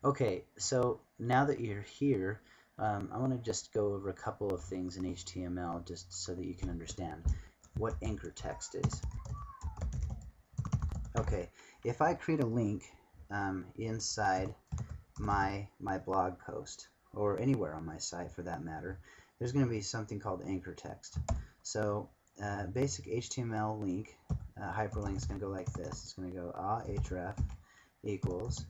Okay, so now that you're here, I want to just go over a couple of things in HTML just so that you can understand what anchor text is. Okay, if I create a link inside my blog post, or anywhere on my site for that matter, there's going to be something called anchor text. So basic HTML link, hyperlink is going to go like this. It's going to go href equals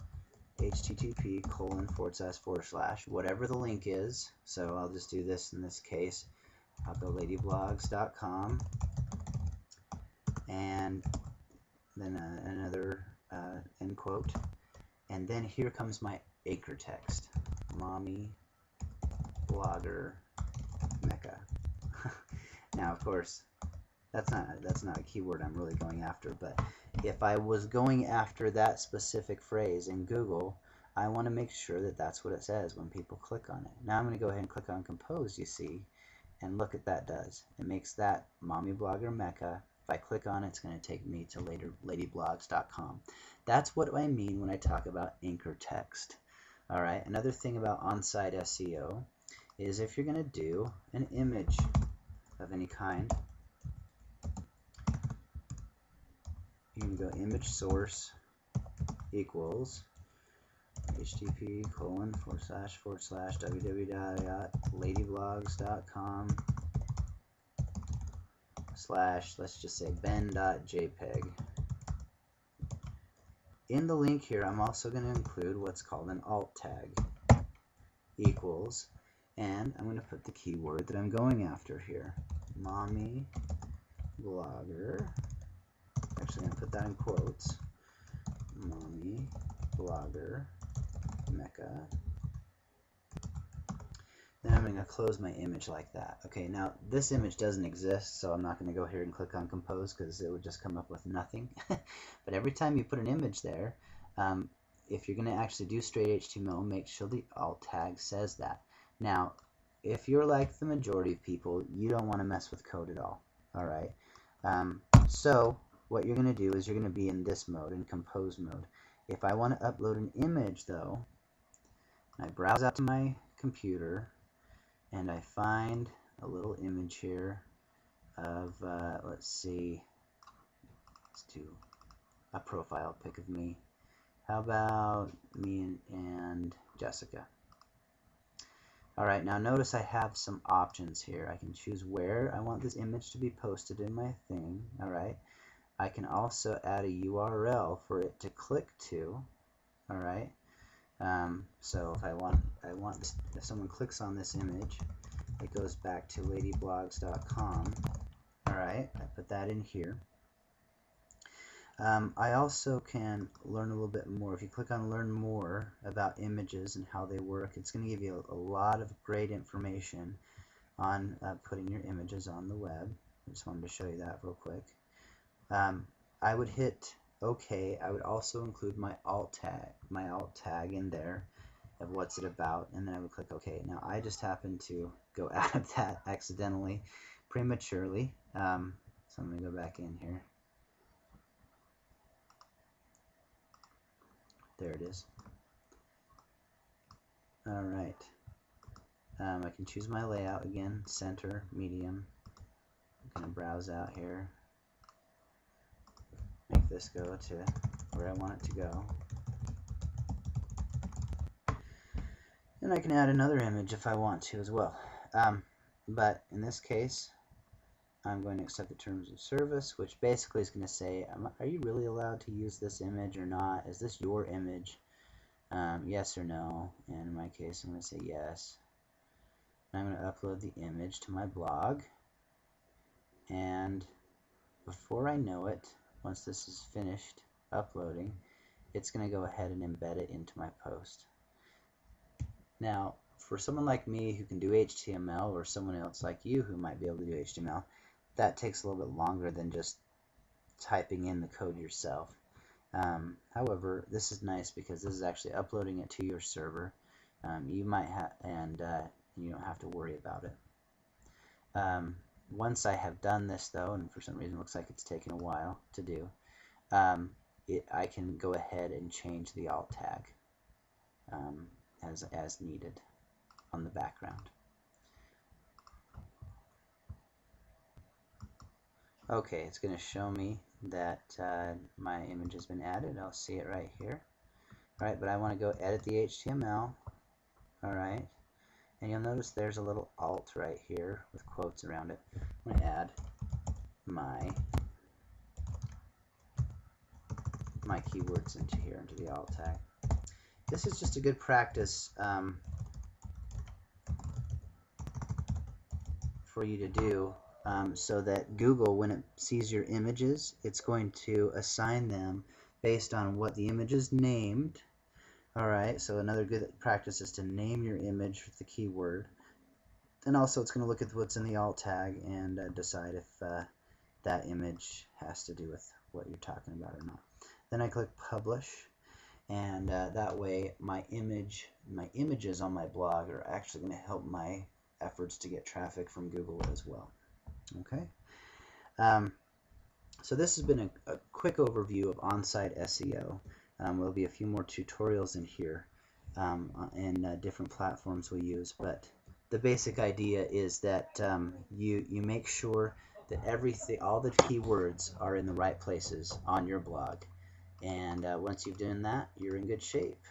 http:// whatever the link is. So I'll just do this in this case. I'll go ladyblogs.com and then another end quote, and then here comes my anchor text, mommy blogger mecca. Now, of course, that's not a keyword I'm really going after, but if I was going after that specific phrase in Google, I want to make sure that that's what it says when people click on it. Now I'm going to go ahead and click on compose, you see, and look at that does. It makes that mommy blogger mecca. If I click on it, it's going to take me to ladyblogs.com. That's what I mean when I talk about anchor text. All right. Another thing about on-site SEO is if you're going to do an image of any kind, you can go image source equals http://www.ladyblogs.com/ let's just say ben.jpg. In the link here, I'm also going to include what's called an alt tag equals, and I'm going to put the keyword that I'm going after here, mommy blogger. Actually, I'm going to put that in quotes, mommy blogger mecca. Then I'm going to close my image like that. Okay, now this image doesn't exist, so I'm not going to go here and click on compose because it would just come up with nothing. But every time you put an image there, if you're going to actually do straight HTML, make sure the alt tag says that. Now, if you're like the majority of people, you don't want to mess with code at all. All right. So what you're going to do is you're going to be in this mode, in compose mode. If I want to upload an image, though, I browse out to my computer and I find a little image here of, let's see, let's do a profile pic of me. How about me and Jessica? All right, now notice I have some options here. I can choose where I want this image to be posted in my thing. All right, I can also add a URL for it to click to. All right, so if if someone clicks on this image, it goes back to ladyblogs.com. All right, I put that in here. I also can learn a little bit more. If you click on learn more about images and how they work, it's going to give you a lot of great information on putting your images on the web. I just wanted to show you that real quick. I would hit OK. I would also include my alt tag in there of what's it about, and then I would click OK. Now I just happened to go out of that accidentally, prematurely, so I'm going to go back in here. There it is. All right. I can choose my layout again, center, medium. I'm going to browse out here. Make this go to where I want it to go. And I can add another image if I want to as well. But in this case, I'm going to accept the terms of service, which basically is going to say, are you really allowed to use this image or not? Is this your image? Yes or no. And in my case, I'm going to say yes. And I'm going to upload the image to my blog. And before I know it, once this is finished uploading, it's going to go ahead and embed it into my post. Now, for someone like me who can do HTML, or someone else like you who might be able to do HTML, that takes a little bit longer than just typing in the code yourself. However, this is nice because this is actually uploading it to your server. You might have, and you don't have to worry about it. Once I have done this, though, and for some reason it looks like it's taken a while to do, I can go ahead and change the alt tag. as needed on the background. Okay, it's going to show me that my image has been added. I'll see it right here. All right, but I want to go edit the HTML. All right, and you'll notice there's a little alt right here with quotes around it. I'm going to add my keywords into here, into the alt tag. This is just a good practice for you to do so that Google, when it sees your images, it's going to assign them based on what the image is named. Alright, so another good practice is to name your image with the keyword. And also it's going to look at what's in the alt tag and decide if that image has to do with what you're talking about or not. Then I click publish, and that way my images on my blog are actually going to help my efforts to get traffic from Google as well. Okay, so this has been a quick overview of on-site SEO. There'll be a few more tutorials in here and different platforms we use, but the basic idea is that you make sure that all the keywords are in the right places on your blog, and once you've done that, you're in good shape.